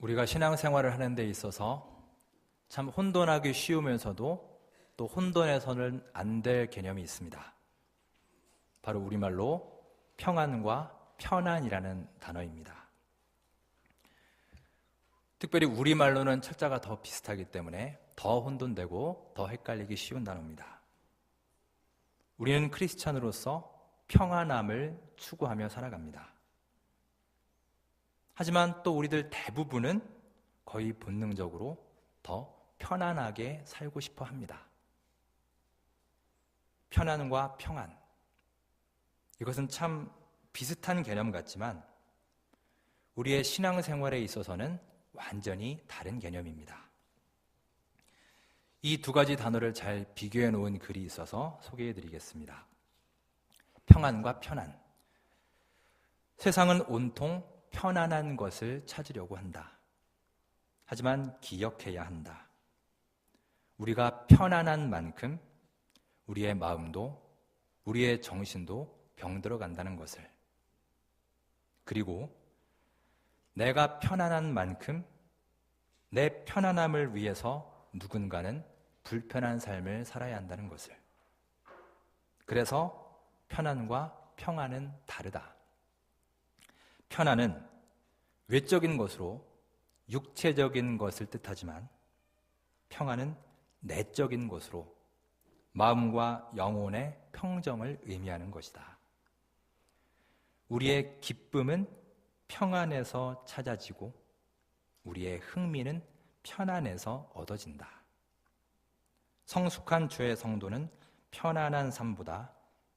우리가 신앙생활을 하는 데 있어서 참 혼돈하기 쉬우면서도 또 혼돈해서는 안 될 개념이 있습니다. 바로 우리말로 평안과 편안이라는 단어입니다. 특별히 우리말로는 철자가 더 비슷하기 때문에 더 혼돈되고 더 헷갈리기 쉬운 단어입니다. 우리는 크리스찬으로서 평안함을 추구하며 살아갑니다. 하지만 또 우리들 대부분은 거의 본능적으로 더 편안하게 살고 싶어 합니다. 편안과 평안, 이것은 참 비슷한 개념 같지만 우리의 신앙생활에 있어서는 완전히 다른 개념입니다. 이 두 가지 단어를 잘 비교해 놓은 글이 있어서 소개해 드리겠습니다. 평안과 편안. 세상은 온통 편안한 것을 찾으려고 한다. 하지만 기억해야 한다. 우리가 편안한 만큼 우리의 마음도 우리의 정신도 병들어 간다는 것을. 그리고 내가 편안한 만큼 내 편안함을 위해서 누군가는 불편한 삶을 살아야 한다는 것을. 그래서 편안과 평안은 다르다. 편안은 외적인 것으로 육체적인 것을 뜻하지만 평안은 내적인 것으로 마음과 영혼의 평정을 의미하는 것이다. 우리의 기쁨은 평안에서 찾아지고 우리의 흥미는 편안에서 얻어진다. 성숙한 주의 성도는 편안한 삶보다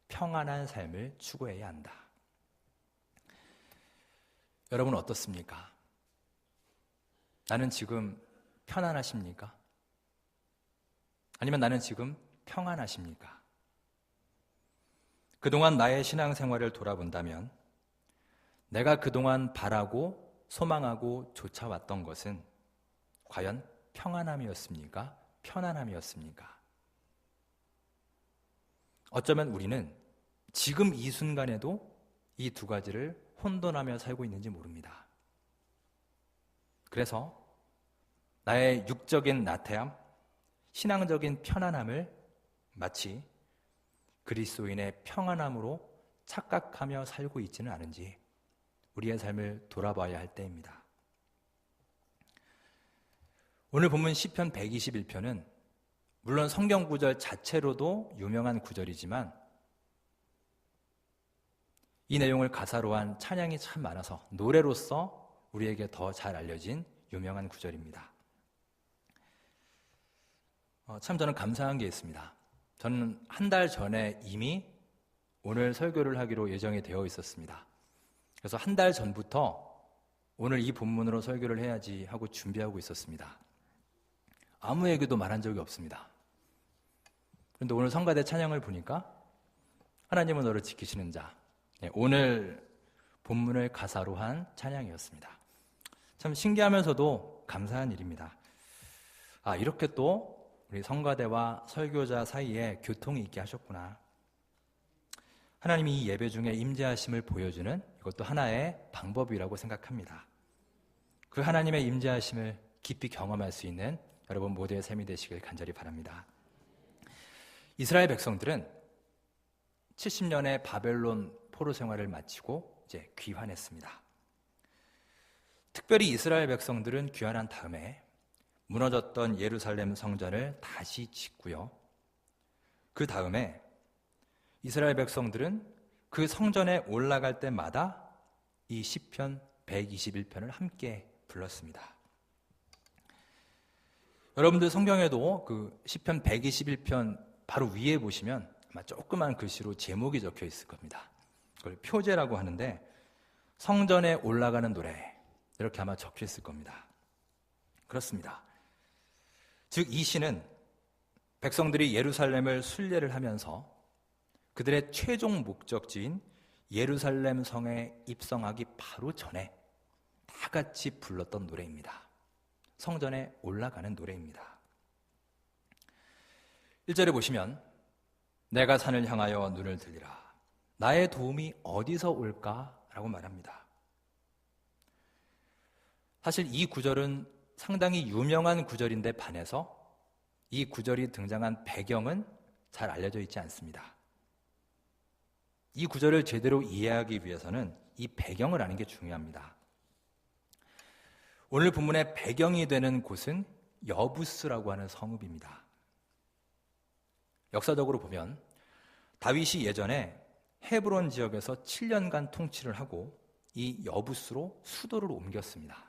평안한 삶을 추구해야 한다. 여러분 어떻습니까? 나는 지금 편안하십니까? 아니면 나는 지금 평안하십니까? 그동안 나의 신앙생활을 돌아본다면 내가 그동안 바라고 소망하고 쫓아왔던 것은 과연 평안함이었습니까? 편안함이었습니까? 어쩌면 우리는 지금 이 순간에도 이 두 가지를 혼돈하며 살고 있는지 모릅니다. 그래서 나의 육적인 나태함, 신앙적인 편안함을 마치 그리스도인의 평안함으로 착각하며 살고 있지는 않은지 우리의 삶을 돌아봐야 할 때입니다. 오늘 본문 시편 121편은 물론 성경 구절 자체로도 유명한 구절이지만 이 내용을 가사로 한 찬양이 참 많아서 노래로서 우리에게 더 잘 알려진 유명한 구절입니다. 참 저는 감사한 게 있습니다. 저는 한 달 전에 이미 오늘 설교를 하기로 예정이 되어 있었습니다. 그래서 한 달 전부터 오늘 이 본문으로 설교를 해야지 하고 준비하고 있었습니다. 아무에게도 말한 적이 없습니다. 그런데 오늘 성가대 찬양을 보니까 하나님은 너를 지키시는 자, 오늘 본문을 가사로 한 찬양이었습니다. 참 신기하면서도 감사한 일입니다. 이렇게 또 우리 성가대와 설교자 사이에 교통이 있게 하셨구나. 하나님이 이 예배 중에 임재하심을 보여주는 이것도 하나의 방법이라고 생각합니다. 그 하나님의 임재하심을 깊이 경험할 수 있는 여러분 모두의 삶이 되시길 간절히 바랍니다. 이스라엘 백성들은 70년의 바벨론 포로 생활을 마치고 이제 귀환했습니다. 특별히 이스라엘 백성들은 귀환한 다음에 무너졌던 예루살렘 성전을 다시 짓고요. 그 다음에 이스라엘 백성들은 그 성전에 올라갈 때마다 이 시편 121편을 함께 불렀습니다. 여러분들 성경에도 그 시편 121편 바로 위에 보시면 아마 조그만 글씨로 제목이 적혀 있을 겁니다. 그걸 표제라고 하는데 성전에 올라가는 노래 이렇게 아마 적혀 있을 겁니다. 그렇습니다. 즉 이 시는 백성들이 예루살렘을 순례를 하면서 그들의 최종 목적지인 예루살렘 성에 입성하기 바로 전에 다 같이 불렀던 노래입니다. 성전에 올라가는 노래입니다. 1절에 보시면 내가 산을 향하여 눈을 들리라. 나의 도움이 어디서 올까? 라고 말합니다. 사실 이 구절은 상당히 유명한 구절인데 반해서 이 구절이 등장한 배경은 잘 알려져 있지 않습니다. 이 구절을 제대로 이해하기 위해서는 이 배경을 아는 게 중요합니다. 오늘 본문의 배경이 되는 곳은 여부스라고 하는 성읍입니다. 역사적으로 보면 다윗이 예전에 헤브론 지역에서 7년간 통치를 하고 이 여부스로 수도를 옮겼습니다.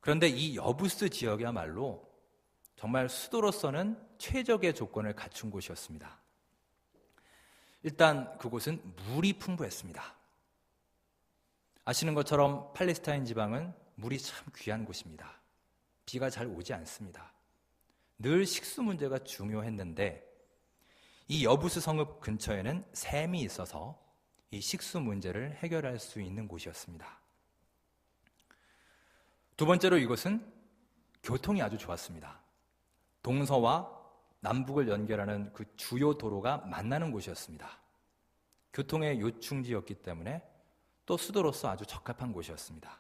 그런데 이 여부스 지역이야말로 정말 수도로서는 최적의 조건을 갖춘 곳이었습니다. 일단 그곳은 물이 풍부했습니다. 아시는 것처럼 팔레스타인 지방은 물이 참 귀한 곳입니다. 비가 잘 오지 않습니다. 늘 식수 문제가 중요했는데 이 여부스 성읍 근처에는 샘이 있어서 이 식수 문제를 해결할 수 있는 곳이었습니다. 두 번째로 이것은 교통이 아주 좋았습니다. 동서와 남북을 연결하는 그 주요 도로가 만나는 곳이었습니다. 교통의 요충지였기 때문에 또 수도로서 아주 적합한 곳이었습니다.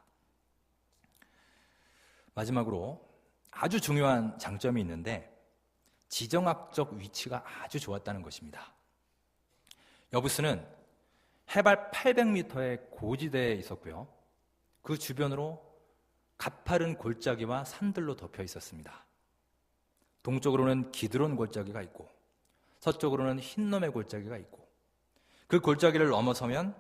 마지막으로 아주 중요한 장점이 있는데 지정학적 위치가 아주 좋았다는 것입니다. 여부스는 해발 800m의 고지대에 있었고요. 그 주변으로 가파른 골짜기와 산들로 덮여 있었습니다. 동쪽으로는 기드론 골짜기가 있고 서쪽으로는 흰놈의 골짜기가 있고 그 골짜기를 넘어서면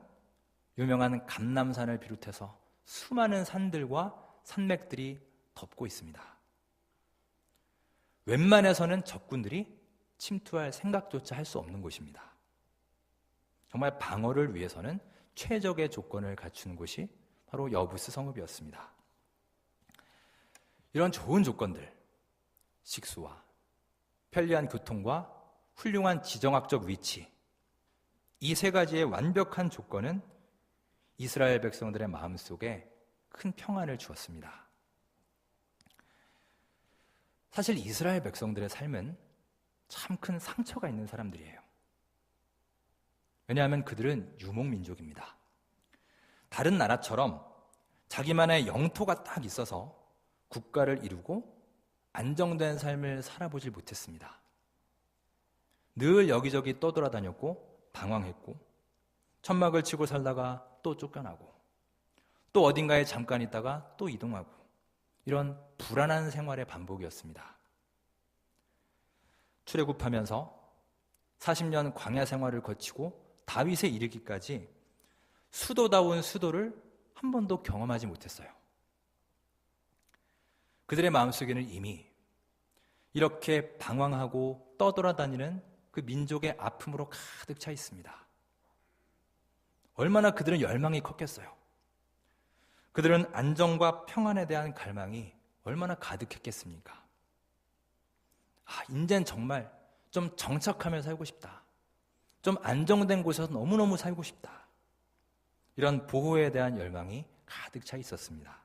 유명한 감람산을 비롯해서 수많은 산들과 산맥들이 덮고 있습니다. 웬만해서는 적군들이 침투할 생각조차 할 수 없는 곳입니다. 정말 방어를 위해서는 최적의 조건을 갖춘 곳이 바로 여부스 성읍이었습니다. 이런 좋은 조건들, 식수와 편리한 교통과 훌륭한 지정학적 위치, 이 세 가지의 완벽한 조건은 이스라엘 백성들의 마음속에 큰 평안을 주었습니다. 사실 이스라엘 백성들의 삶은 참 큰 상처가 있는 사람들이에요. 왜냐하면 그들은 유목민족입니다. 다른 나라처럼 자기만의 영토가 딱 있어서 국가를 이루고 안정된 삶을 살아보질 못했습니다. 늘 여기저기 떠돌아다녔고 방황했고 천막을 치고 살다가 또 쫓겨나고 또 어딘가에 잠깐 있다가 또 이동하고 이런 불안한 생활의 반복이었습니다. 출애굽하면서 40년 광야 생활을 거치고 다윗에 이르기까지 수도다운 수도를 한 번도 경험하지 못했어요. 그들의 마음속에는 이미 이렇게 방황하고 떠돌아다니는 그 민족의 아픔으로 가득 차 있습니다. 얼마나 그들은 열망이 컸겠어요. 그들은 안정과 평안에 대한 갈망이 얼마나 가득했겠습니까? 이젠 정말 좀 정착하며 살고 싶다. 좀 안정된 곳에서 너무너무 살고 싶다. 이런 보호에 대한 열망이 가득 차 있었습니다.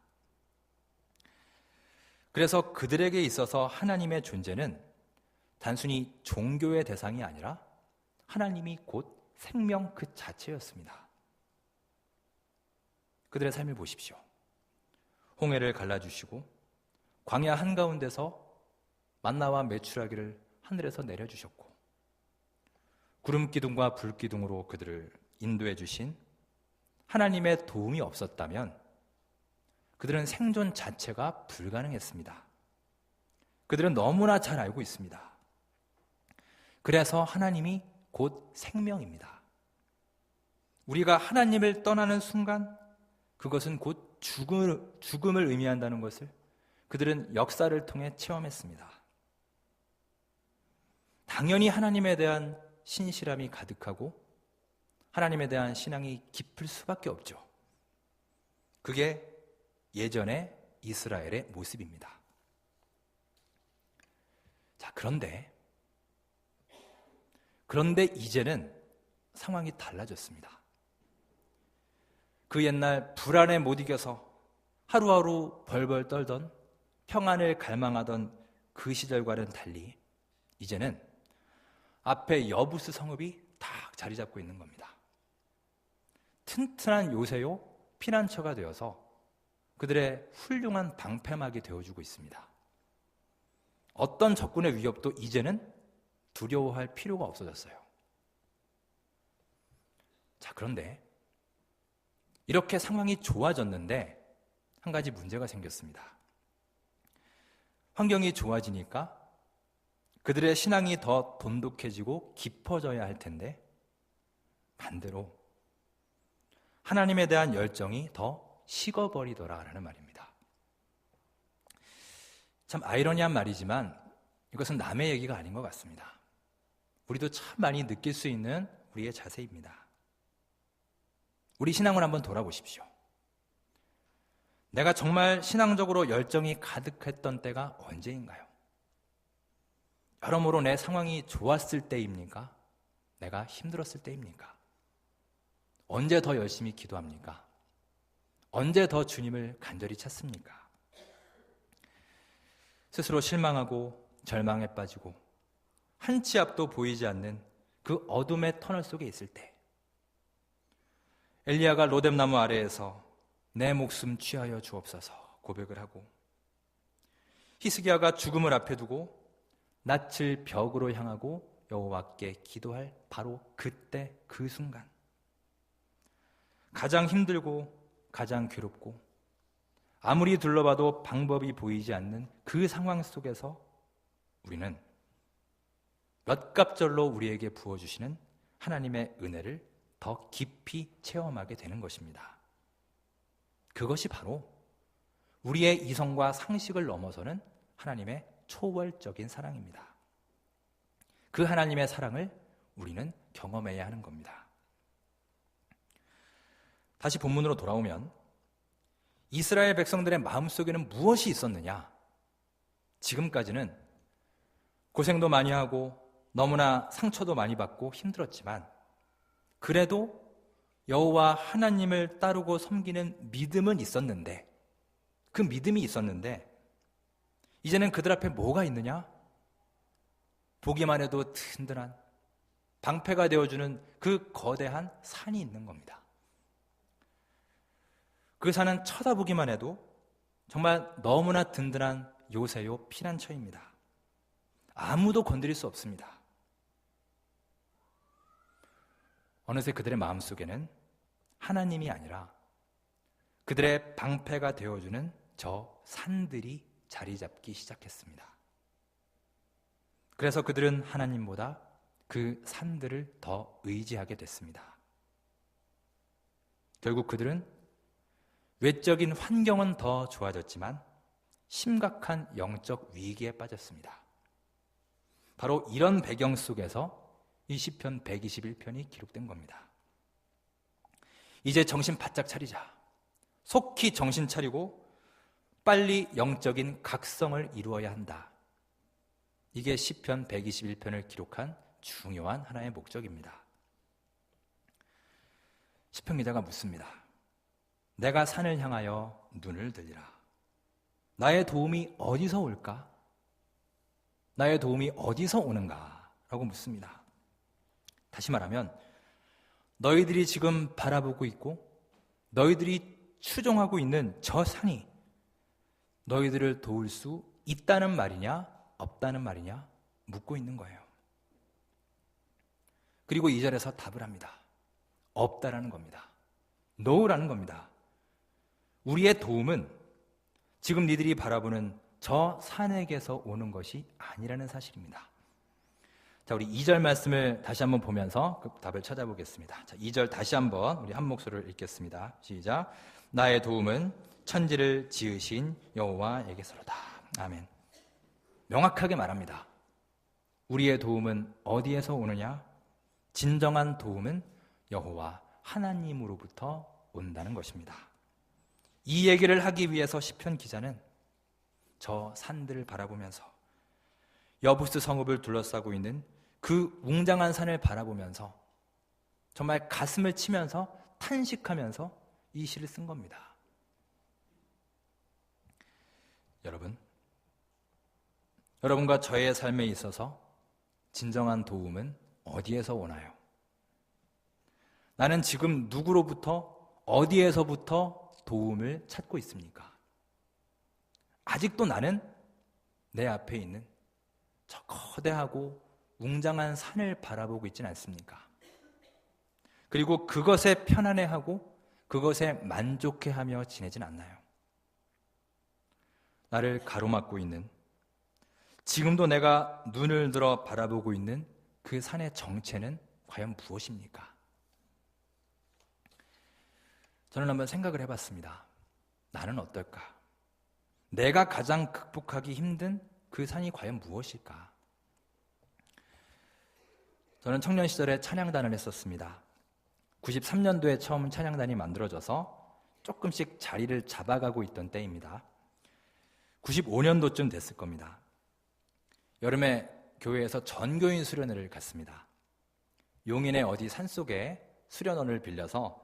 그래서 그들에게 있어서 하나님의 존재는 단순히 종교의 대상이 아니라 하나님이 곧 생명 그 자체였습니다. 그들의 삶을 보십시오. 홍해를 갈라주시고 광야 한가운데서 만나와 메추라기를 하늘에서 내려주셨고 구름기둥과 불기둥으로 그들을 인도해 주신 하나님의 도움이 없었다면 그들은 생존 자체가 불가능했습니다. 그들은 너무나 잘 알고 있습니다. 그래서 하나님이 곧 생명입니다. 우리가 하나님을 떠나는 순간 그것은 곧 죽음을 의미한다는 것을 그들은 역사를 통해 체험했습니다. 당연히 하나님에 대한 신실함이 가득하고 하나님에 대한 신앙이 깊을 수밖에 없죠. 그게 예전의 이스라엘의 모습입니다. 자, 그런데 이제는 상황이 달라졌습니다. 그 옛날 불안에 못 이겨서 하루하루 벌벌 떨던 평안을 갈망하던 그 시절과는 달리 이제는 앞에 여부스 성읍이 딱 자리 잡고 있는 겁니다. 튼튼한 요새요 피난처가 되어서 그들의 훌륭한 방패막이 되어주고 있습니다. 어떤 적군의 위협도 이제는 두려워할 필요가 없어졌어요. 자, 그런데 이렇게 상황이 좋아졌는데 한 가지 문제가 생겼습니다. 환경이 좋아지니까 그들의 신앙이 더 돈독해지고 깊어져야 할 텐데 반대로 하나님에 대한 열정이 더 식어버리더라라는 말입니다. 참 아이러니한 말이지만 이것은 남의 얘기가 아닌 것 같습니다. 우리도 참 많이 느낄 수 있는 우리의 자세입니다. 우리 신앙을 한번 돌아보십시오. 내가 정말 신앙적으로 열정이 가득했던 때가 언제인가요? 여러모로 내 상황이 좋았을 때입니까? 내가 힘들었을 때입니까? 언제 더 열심히 기도합니까? 언제 더 주님을 간절히 찾습니까? 스스로 실망하고 절망에 빠지고 한 치 앞도 보이지 않는 그 어둠의 터널 속에 있을 때, 엘리야가 로뎀나무 아래에서 내 목숨 취하여 주옵소서 고백을 하고, 히스기야가 죽음을 앞에 두고 낯을 벽으로 향하고 여호와께 기도할 바로 그때 그 순간, 가장 힘들고 가장 괴롭고 아무리 둘러봐도 방법이 보이지 않는 그 상황 속에서 우리는 몇 갑절로 우리에게 부어주시는 하나님의 은혜를 더 깊이 체험하게 되는 것입니다. 그것이 바로 우리의 이성과 상식을 넘어서는 하나님의 초월적인 사랑입니다. 그 하나님의 사랑을 우리는 경험해야 하는 겁니다. 다시 본문으로 돌아오면 이스라엘 백성들의 마음속에는 무엇이 있었느냐? 지금까지는 고생도 많이 하고 너무나 상처도 많이 받고 힘들었지만 그래도 여호와 하나님을 따르고 섬기는 믿음은 있었는데, 그 믿음이 있었는데 이제는 그들 앞에 뭐가 있느냐? 보기만 해도 든든한 방패가 되어주는 그 거대한 산이 있는 겁니다. 그 산은 쳐다보기만 해도 정말 너무나 든든한 요새요 피난처입니다. 아무도 건드릴 수 없습니다. 어느새 그들의 마음속에는 하나님이 아니라 그들의 방패가 되어주는 저 산들이 자리 잡기 시작했습니다. 그래서 그들은 하나님보다 그 산들을 더 의지하게 됐습니다. 결국 그들은 외적인 환경은 더 좋아졌지만 심각한 영적 위기에 빠졌습니다. 바로 이런 배경 속에서 이 시편 121편이 기록된 겁니다. 이제 정신 바짝 차리자. 속히 정신 차리고 빨리 영적인 각성을 이루어야 한다. 이게 시편 121편을 기록한 중요한 하나의 목적입니다. 시편 기자가 묻습니다. 내가 산을 향하여 눈을 들리라. 나의 도움이 어디서 올까? 나의 도움이 어디서 오는가? 라고 묻습니다. 다시 말하면 너희들이 지금 바라보고 있고 너희들이 추종하고 있는 저 산이 너희들을 도울 수 있다는 말이냐 없다는 말이냐 묻고 있는 거예요. 그리고 2절에서 답을 합니다. 없다라는 겁니다. no라는 겁니다. 우리의 도움은 지금 니들이 바라보는 저 산에게서 오는 것이 아니라는 사실입니다. 자, 우리 2절 말씀을 다시 한번 보면서 그 답을 찾아보겠습니다. 자, 2절 다시 한번 우리 한 목소리를 읽겠습니다. 시작. 나의 도움은 천지를 지으신 여호와에게서로다. 아멘. 명확하게 말합니다. 우리의 도움은 어디에서 오느냐? 진정한 도움은 여호와 하나님으로부터 온다는 것입니다. 이 얘기를 하기 위해서 시편 기자는 저 산들을 바라보면서 여부스 성읍을 둘러싸고 있는 그 웅장한 산을 바라보면서 정말 가슴을 치면서 탄식하면서 이 시를 쓴 겁니다. 여러분과 저의 삶에 있어서 진정한 도움은 어디에서 오나요? 나는 지금 누구로부터 어디에서부터 도움을 찾고 있습니까? 아직도 나는 내 앞에 있는 저 거대하고 웅장한 산을 바라보고 있지는 않습니까? 그리고 그것에 편안해하고 그것에 만족해하며 지내진 않나요? 나를 가로막고 있는, 지금도 내가 눈을 들어 바라보고 있는 그 산의 정체는 과연 무엇입니까? 저는 한번 생각을 해봤습니다. 나는 어떨까? 내가 가장 극복하기 힘든 그 산이 과연 무엇일까? 저는 청년 시절에 찬양단을 했었습니다. 93년도에 처음 찬양단이 만들어져서 조금씩 자리를 잡아가고 있던 때입니다. 95년도쯤 됐을 겁니다. 여름에 교회에서 전교인 수련회를 갔습니다. 용인의 어디 산속에 수련원을 빌려서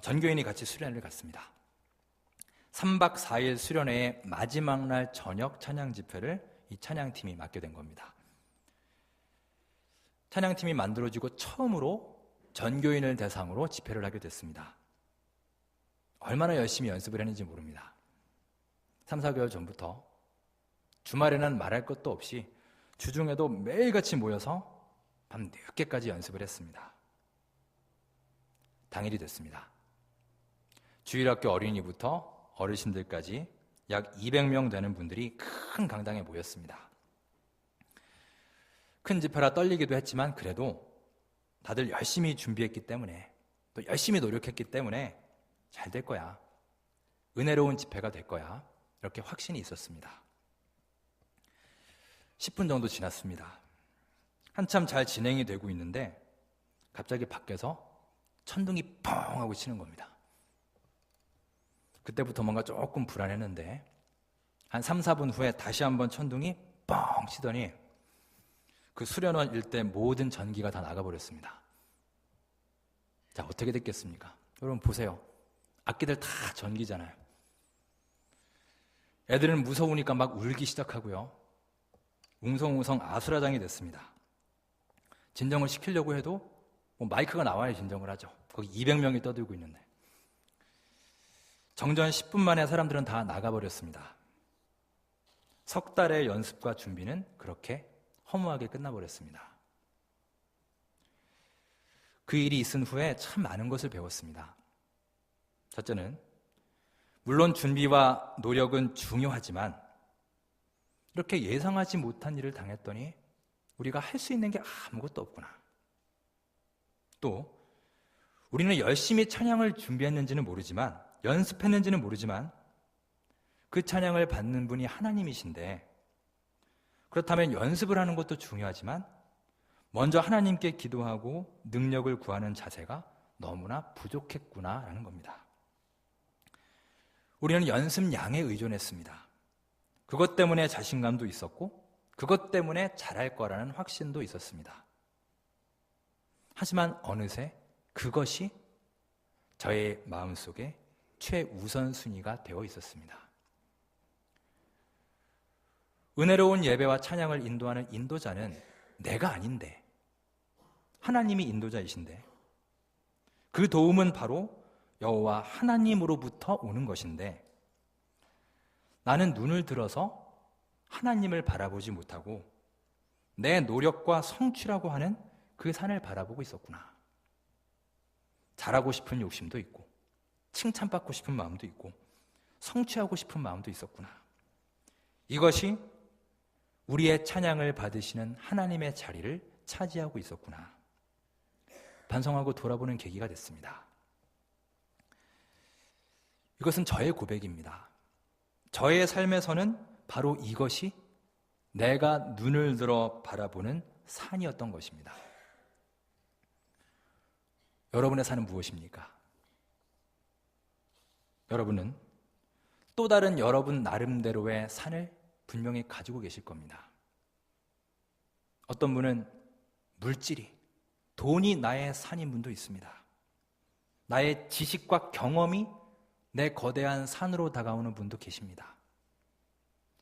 전교인이 같이 수련회를 갔습니다. 3박 4일 수련회의 마지막 날 저녁 찬양 집회를 이 찬양팀이 맡게 된 겁니다. 찬양팀이 만들어지고 처음으로 전교인을 대상으로 집회를 하게 됐습니다. 얼마나 열심히 연습을 했는지 모릅니다. 3, 4개월 전부터 주말에는 말할 것도 없이 주중에도 매일같이 모여서 밤 늦게까지 연습을 했습니다. 당일이 됐습니다. 주일학교 어린이부터 어르신들까지 약 200명 되는 분들이 큰 강당에 모였습니다. 큰 집회라 떨리기도 했지만 그래도 다들 열심히 준비했기 때문에, 또 열심히 노력했기 때문에 잘 될 거야, 은혜로운 집회가 될 거야, 이렇게 확신이 있었습니다. 10분 정도 지났습니다. 한참 잘 진행이 되고 있는데 갑자기 밖에서 천둥이 펑 하고 치는 겁니다. 그때부터 뭔가 조금 불안했는데 한 3, 4분 후에 다시 한번 천둥이 뻥 치더니 그 수련원 일대 모든 전기가 다 나가버렸습니다. 자, 어떻게 됐겠습니까? 여러분 보세요. 악기들 다 전기잖아요. 애들은 무서우니까 막 울기 시작하고요. 웅성웅성 아수라장이 됐습니다. 진정을 시키려고 해도 마이크가 나와야 진정을 하죠. 거기 200명이 떠들고 있는데. 정전 10분 만에 사람들은 다 나가버렸습니다. 석 달의 연습과 준비는 그렇게 허무하게 끝나버렸습니다. 그 일이 있은 후에 참 많은 것을 배웠습니다. 첫째는 물론 준비와 노력은 중요하지만 이렇게 예상하지 못한 일을 당했더니 우리가 할 수 있는 게 아무것도 없구나. 또 우리는 열심히 찬양을 준비했는지는 모르지만, 연습했는지는 모르지만 그 찬양을 받는 분이 하나님이신데, 그렇다면 연습을 하는 것도 중요하지만 먼저 하나님께 기도하고 능력을 구하는 자세가 너무나 부족했구나라는 겁니다. 우리는 연습량에 의존했습니다. 그것 때문에 자신감도 있었고 그것 때문에 잘할 거라는 확신도 있었습니다. 하지만 어느새 그것이 저의 마음속에 최우선순위가 되어 있었습니다. 은혜로운 예배와 찬양을 인도하는 인도자는 내가 아닌데 하나님이 인도자이신데, 그 도움은 바로 여호와 하나님으로부터 오는 것인데, 나는 눈을 들어서 하나님을 바라보지 못하고 내 노력과 성취라고 하는 그 산을 바라보고 있었구나. 잘하고 싶은 욕심도 있고 칭찬받고 싶은 마음도 있고 성취하고 싶은 마음도 있었구나. 이것이 우리의 찬양을 받으시는 하나님의 자리를 차지하고 있었구나. 반성하고 돌아보는 계기가 됐습니다. 이것은 저의 고백입니다. 저의 삶에서는 바로 이것이 내가 눈을 들어 바라보는 산이었던 것입니다. 여러분의 산은 무엇입니까? 여러분은 또 다른 여러분 나름대로의 산을 분명히 가지고 계실 겁니다. 어떤 분은 물질이, 돈이 나의 산인 분도 있습니다. 나의 지식과 경험이 내 거대한 산으로 다가오는 분도 계십니다.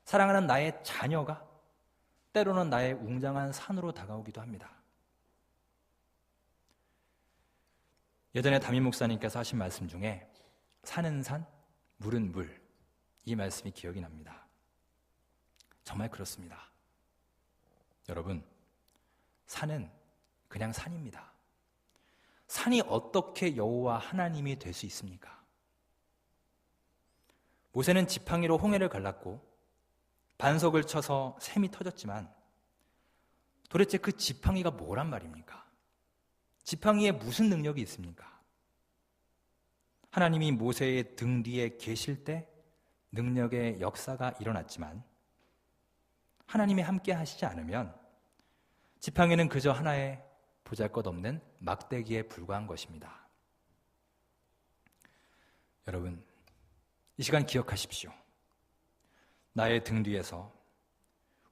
사랑하는 나의 자녀가 때로는 나의 웅장한 산으로 다가오기도 합니다. 예전에 담임 목사님께서 하신 말씀 중에 산은 산, 물은 물. 이 말씀이 기억이 납니다. 정말 그렇습니다. 여러분, 산은 그냥 산입니다. 산이 어떻게 여호와 하나님이 될 수 있습니까? 모세는 지팡이로 홍해를 갈랐고 반석을 쳐서 샘이 터졌지만 도대체 그 지팡이가 뭐란 말입니까? 지팡이에 무슨 능력이 있습니까? 하나님이 모세의 등 뒤에 계실 때 능력의 역사가 일어났지만 하나님이 함께 하시지 않으면 지팡이는 그저 하나의 보잘것없는 막대기에 불과한 것입니다. 여러분, 이 시간 기억하십시오. 나의 등 뒤에서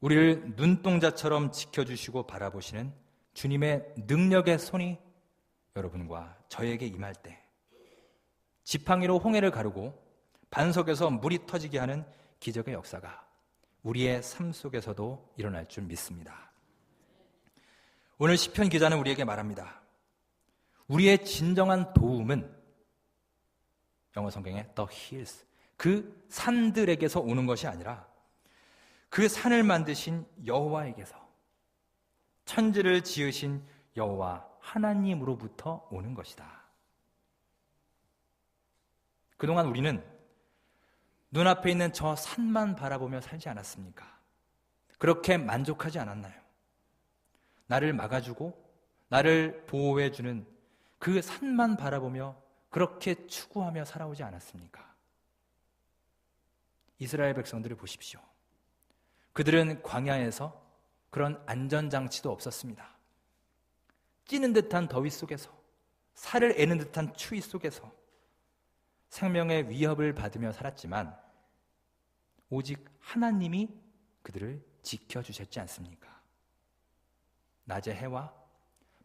우리를 눈동자처럼 지켜주시고 바라보시는 주님의 능력의 손이 여러분과 저에게 임할 때 지팡이로 홍해를 가르고 반석에서 물이 터지게 하는 기적의 역사가 우리의 삶 속에서도 일어날 줄 믿습니다. 오늘 시편 기자는 우리에게 말합니다. 우리의 진정한 도움은 영어 성경에 the hills, 그 산들에게서 오는 것이 아니라 그 산을 만드신 여호와에게서, 천지를 지으신 여호와 하나님으로부터 오는 것이다. 그동안 우리는 눈앞에 있는 저 산만 바라보며 살지 않았습니까? 그렇게 만족하지 않았나요? 나를 막아주고 나를 보호해주는 그 산만 바라보며 그렇게 추구하며 살아오지 않았습니까? 이스라엘 백성들을 보십시오. 그들은 광야에서 그런 안전장치도 없었습니다. 찌는 듯한 더위 속에서, 살을 애는 듯한 추위 속에서 생명의 위협을 받으며 살았지만 오직 하나님이 그들을 지켜주셨지 않습니까? 낮의 해와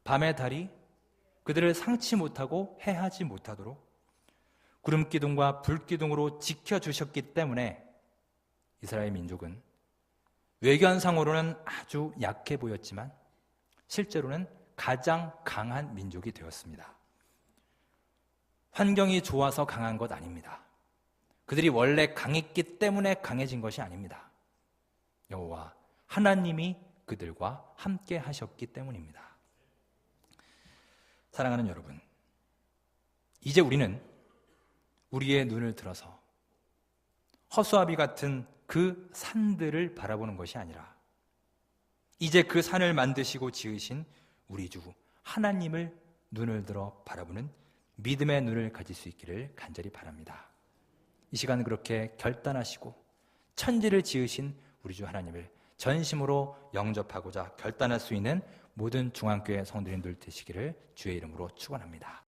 밤의 달이 그들을 상치 못하고 해하지 못하도록 구름기둥과 불기둥으로 지켜주셨기 때문에 이스라엘 민족은 외견상으로는 아주 약해 보였지만 실제로는 가장 강한 민족이 되었습니다. 환경이 좋아서 강한 것 아닙니다. 그들이 원래 강했기 때문에 강해진 것이 아닙니다. 여호와 하나님이 그들과 함께 하셨기 때문입니다. 사랑하는 여러분, 이제 우리는 우리의 눈을 들어서 허수아비 같은 그 산들을 바라보는 것이 아니라 이제 그 산을 만드시고 지으신 우리 주 하나님을 눈을 들어 바라보는 믿음의 눈을 가질 수 있기를 간절히 바랍니다. 이 시간 그렇게 결단하시고 천지를 지으신 우리 주 하나님을 전심으로 영접하고자 결단할 수 있는 모든 중앙교회 성도님들 되시기를 주의 이름으로 축원합니다.